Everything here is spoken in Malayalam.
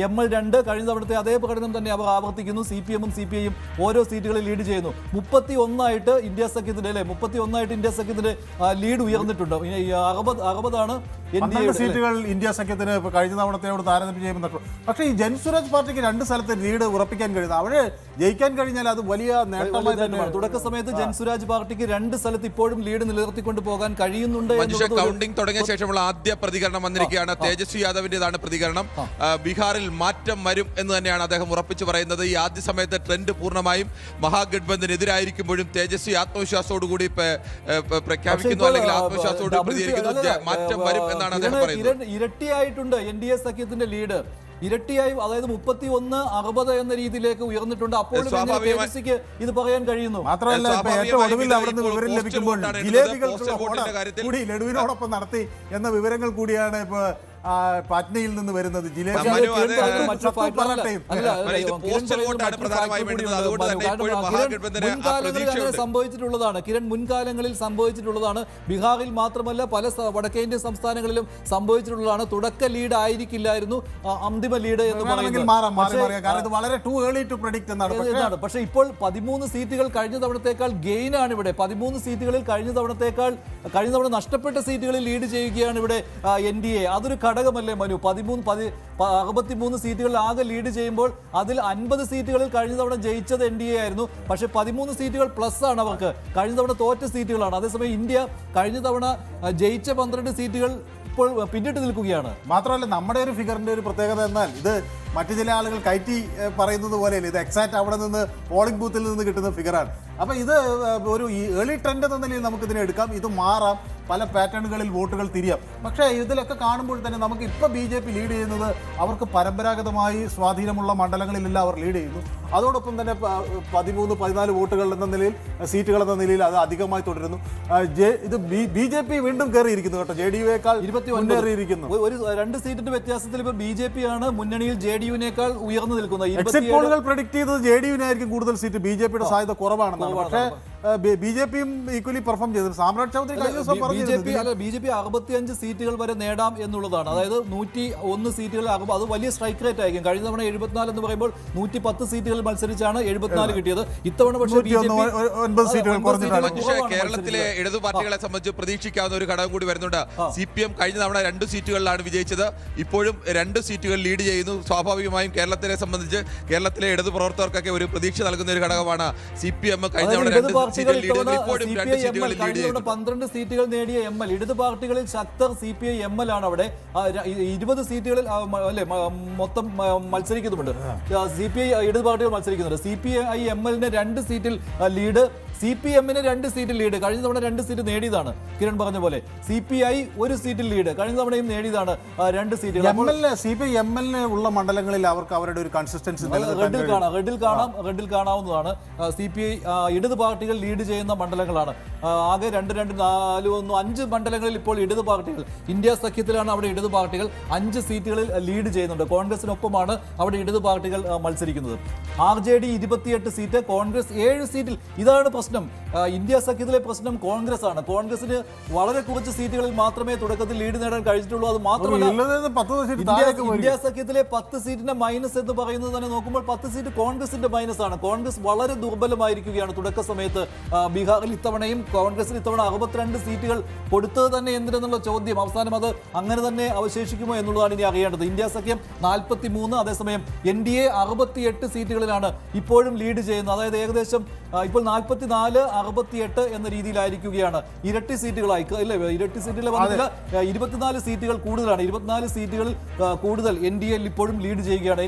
ML2 കഴിഞ്ഞ തവണത്തെ അതേ പ്രകടനം തന്നെ അവർ ആവർത്തിക്കുന്നു. CPM-ഉം CPI-യും ഓരോ സീറ്റുകളിൽ ലീഡ് ചെയ്യുന്നു. 31 ഇന്ത്യ സഖ്യത്തിന്റെ അല്ലെ 31 ഇന്ത്യ സഖ്യത്തിന്റെ ലീഡ് ഉയർന്നിട്ടുണ്ട്. 60 സീറ്റുകൾ ഇന്ത്യ സഖ്യത്തിന് കഴിഞ്ഞ തവണത്തിനോട് താരതമ്യം ചെയ്യുമ്പോൾ. പക്ഷേ ഈ ജൻസുരാജ് പാർട്ടിക്ക് 2 സ്ഥലത്ത് ലീഡ് ഉറപ്പിക്കാൻ കഴിയുന്നത് അവിടെ ജയിക്കാൻ കഴിഞ്ഞാൽ അത് വലിയ നേട്ടമായി തന്നെയാണ്. തുടക്ക സമയത്ത് ജൻസുരാജ് പാർട്ടിക്ക് 2 സ്ഥലത്ത് ഇപ്പോഴും ലീഡ് നിലനിർത്തിക്കൊണ്ട് പോകാൻ കഴിയുന്നുണ്ട്. കൗണ്ടിംഗ് തുടങ്ങിയ ശേഷമുള്ള ആദ്യ പ്രതികരണം വന്നിരിക്കുകയാണ്. തേജസ്വി യാദവിന്റേതാണ് പ്രതികരണം. ബീഹാറിൽ മാറ്റം വരും എന്ന് തന്നെയാണ് അദ്ദേഹം ഉറപ്പിച്ചു പറയുന്നത്. ഈ ആദ്യ സമയത്ത് ട്രെൻഡ് പൂർണ്ണമായും മഹാഗഡ്ബന്ധിനെതിരായിരിക്കുമ്പോഴും തേജസ്വി ആത്മവിശ്വാസത്തോടുകൂടി പ്രഖ്യാപിക്കുന്നു, അല്ലെങ്കിൽ ആത്മവിശ്വാസത്തോട് പ്രതികരിക്കുന്നു. മാറ്റം വരും എന്നാണ് അദ്ദേഹം പറയുന്നത്. ഇരട്ടിയായിട്ടുണ്ട് NDA സഖ്യത്തിന്റെ ലീഡ്, ഇരട്ടിയായി, അതായത് 31-60 എന്ന രീതിയിലേക്ക് ഉയർന്നിട്ടുണ്ട്. അപ്പോൾ തേജസ്വിക്ക് ഇത് പറയാൻ കഴിയുന്നു. മാത്രമല്ല ഏറ്റവും ഒടുവിൽ അവിടെ നിന്ന് വിവരം ലഭിക്കുമ്പോൾ ജിലേബികൾ ലഡുവിനോടൊപ്പം നടത്തി എന്ന വിവരങ്ങൾ കൂടിയാണ് ഇപ്പൊ പാറ്റ്നയിൽ നിന്ന് വരുന്നത്. സംഭവിച്ചിട്ടുള്ളതാണ് കിരൺ, മുൻകാലങ്ങളിൽ സംഭവിച്ചിട്ടുള്ളതാണ്. ബീഹാറിൽ മാത്രമല്ല പല വടക്കേന്ത്യൻ സംസ്ഥാനങ്ങളിലും സംഭവിച്ചിട്ടുള്ളതാണ്. തുടക്ക ലീഡ് ആയിരിക്കില്ലായിരുന്നു അന്തിമ ലീഡ് എന്ന് പറയുന്നത്. പക്ഷേ ഇപ്പോൾ 13 സീറ്റുകൾ കഴിഞ്ഞ തവണത്തേക്കാൾ ഗെയിൻ ആണ് ഇവിടെ. 13 സീറ്റുകളിൽ കഴിഞ്ഞ തവണ നഷ്ടപ്പെട്ട സീറ്റുകളിൽ ലീഡ് ചെയ്യുകയാണ് ഇവിടെ NDA. അതൊരു ഘടകമല്ലേ മനു? 63 സീറ്റുകളിൽ ആകെ ലീഡ് ചെയ്യുമ്പോൾ അതിൽ 50 സീറ്റുകളിൽ കഴിഞ്ഞ തവണ ജയിച്ചത് NDA ആയിരുന്നു. പക്ഷേ 13 സീറ്റുകൾ പ്ലസ് ആണ് അവർക്ക്. കഴിഞ്ഞ തവണ തോറ്റ സീറ്റുകളാണ്. അതേസമയം ഇന്ത്യ കഴിഞ്ഞ തവണ ജയിച്ച 12 സീറ്റുകൾ ഇപ്പോൾ പിന്നിട്ട് നിൽക്കുകയാണ്. മാത്രമല്ല നമ്മുടെ ഒരു ഫിഗറിന്റെ ഒരു പ്രത്യേകത എന്നാൽ ഇത് മറ്റു ചില ആളുകൾ കയറ്റി പറയുന്നത് പോലെയല്ല. ഇത് എക്സാക്ട് അവിടെ നിന്ന് പോളിംഗ് ബൂത്തിൽ നിന്ന് കിട്ടുന്ന ഫിഗറാണ്. അപ്പോൾ ഇത് ഒരു ഏർലി ട്രെൻഡ് എന്ന നിലയിൽ നമുക്കിതിനെ എടുക്കാം. ഇത് മാറാം, പല പാറ്റേണുകളിൽ വോട്ടുകൾ തിരിയാം. പക്ഷേ ഇതിലൊക്കെ കാണുമ്പോൾ തന്നെ നമുക്ക് ഇപ്പോൾ BJP ലീഡ് ചെയ്യുന്നത് അവർക്ക് പരമ്പരാഗതമായി സ്വാധീനമുള്ള മണ്ഡലങ്ങളിലെല്ലാം അവർ ലീഡ് ചെയ്യുന്നു. അതോടൊപ്പം തന്നെ 13-14 വോട്ടുകൾ എന്ന നിലയിൽ, സീറ്റുകൾ എന്ന നിലയിൽ അത് അധികമായി തുടരുന്നു. ഇത് BJP വീണ്ടും കയറിയിരിക്കുന്നു കേട്ടോ. JDU-യേക്കാൾ 29 ഒരു 2 സീറ്റിന്റെ വ്യത്യാസത്തിൽ ഇപ്പോൾ BJP ആണ് മുന്നണിയിൽ JDU-നേക്കാൾ ഉയർന്നു നിൽക്കുന്നത്. എക്സിറ്റ് പോളുകൾ പ്രഡിക്ട് ചെയ്തത് JDU-നായിരിക്കും കൂടുതൽ സീറ്റ്, BJP-യുടെ സാധ്യത കുറവാണെന്നാണ്. പക്ഷേ BJP-യും ഈക്വലി പെർഫോം ചെയ്തത്. സാമ്രാജ് ചൗധരി BJP 65 സീറ്റുകൾ വരെ നേടാം എന്നുള്ളതാണ്. അതായത് 101 സീറ്റുകൾ ആകുമ്പോൾ അത് വലിയ സ്ട്രൈക്ക് റേറ്റ് ആയിരിക്കും. കഴിഞ്ഞ തവണ 74 എന്ന് പറയുമ്പോൾ 110 സീറ്റുകൾ മത്സരിച്ചാണ് 74 കിട്ടിയത്. ഇത്തവണ പക്ഷേ കേരളത്തിലെ ഇടതു പാർട്ടികളെ സംബന്ധിച്ച് പ്രതീക്ഷിക്കാവുന്ന ഒരു ഘടകം കൂടി വരുന്നുണ്ട്. CPM കഴിഞ്ഞ തവണ 2 സീറ്റുകളിലാണ് വിജയിച്ചത്. ഇപ്പോഴും 2 സീറ്റുകൾ ലീഡ് ചെയ്യുന്നു. സ്വാഭാവികമായും കേരളത്തിലെ സംബന്ധിച്ച് കേരളത്തിലെ ഇടതു പ്രവർത്തകർക്കൊക്കെ ഒരു പ്രതീക്ഷ നൽകുന്ന ഒരു ഘടകമാണ്. CPM കഴിഞ്ഞ തവണ 2 സീറ്റുകൾ ലീഡ് ചെയ്യുന്നു. ഇപ്പോഴും 2 സീറ്റുകൾ ലീഡ് ചെയ്യുന്നു. 12 സീറ്റുകൾ നേടിയ ML, ഇടതു പാർട്ടികളിൽ ശക്തർ CPI ML ആണ്. അവിടെ 20 സീറ്റുകളിൽ മൊത്തം മത്സരിക്കുന്നുണ്ട്. CPI ഇടതു പാർട്ടികൾ മത്സരിക്കുന്നുണ്ട്. CPI ML-ന് 2 സീറ്റിൽ ലീഡ്, CPM-ന് 2 സീറ്റിൽ ലീഡ്. കഴിഞ്ഞ തവണ 2 സീറ്റ് നേടിയതാണ്. കിരൺ പറഞ്ഞ പോലെ CPI 1 സീറ്റിൽ ലീഡ്. കഴിഞ്ഞ തവണയും നേടിയതാണ് 2 സീറ്റുകൾ. CPI ML-ന് ഉള്ള മണ്ഡലങ്ങളിൽ അവർക്ക് അവരുടെ ഒരു കൺസിസ്റ്റൻസി റെഡിൽ കാണാവുന്നതാണ്. CPI ഇടതു പാർട്ടികൾ ലീഡ് ചെയ്യുന്ന മണ്ഡലങ്ങളാണ്. ആകെ 2, 4, 1, 5 മണ്ഡലങ്ങളിൽ ഇപ്പോൾ ഇടതു പാർട്ടികൾ, ഇന്ത്യ സഖ്യത്തിലാണ് അവിടെ ഇടതു പാർട്ടികൾ 5 സീറ്റുകളിൽ ലീഡ് ചെയ്യുന്നുണ്ട്. കോൺഗ്രസിനൊപ്പമാണ് അവിടെ ഇടതു പാർട്ടികൾ മത്സരിക്കുന്നത്. RJD 28 സീറ്റ്, കോൺഗ്രസ് 7 സീറ്റിൽ. ഇതാണ് പ്രശ്നം. ഇന്ത്യ സഖ്യത്തിലെ പ്രശ്നം കോൺഗ്രസ് ആണ്. കോൺഗ്രസിന് വളരെ കുറച്ച് സീറ്റുകളിൽ മാത്രമേ തുടക്കത്തിൽ ലീഡ് നേടാൻ കഴിഞ്ഞിട്ടുള്ളൂ. അത് മാത്രമല്ല ഇന്ത്യ സഖ്യത്തിലെ 10 സീറ്റിന്റെ മൈനസ് എന്ന് പറയുന്നത് തന്നെ നോക്കുമ്പോൾ 10 സീറ്റ് കോൺഗ്രസിന്റെ മൈനസ് ആണ്. കോൺഗ്രസ് വളരെ ദുർബലമായിരിക്കുകയാണ് തുടക്ക സമയത്ത്. ബീഹാറിൽ ഇത്തവണയും കോൺഗ്രസിന് ഇത്തവണ 62 സീറ്റുകൾ കൊടുത്തത് തന്നെ എന്തിനെന്നുള്ള ചോദ്യം അവസാനം അത് അങ്ങനെ തന്നെ അവശേഷിക്കുമോ എന്നുള്ളതാണ് ഇനി അറിയേണ്ടത്. ഇന്ത്യ സഖ്യം 43, അതേസമയം NDA 68 സീറ്റുകളിലാണ് ഇപ്പോഴും ലീഡ് ചെയ്യുന്നത്. അതായത് ഏകദേശം ഇപ്പോൾ 44-68 എന്ന രീതിയിലായിരിക്കുകയാണ്. ഇരട്ടി സീറ്റുകളായി അല്ലേ? ഇരട്ടി സീറ്റുകൾ വന്നില്ല, 24 സീറ്റുകൾ കൂടുതലാണ്. 24 സീറ്റുകളിൽ കൂടുതൽ NDA ഇപ്പോഴും ലീഡ് ചെയ്യുകയാണ്.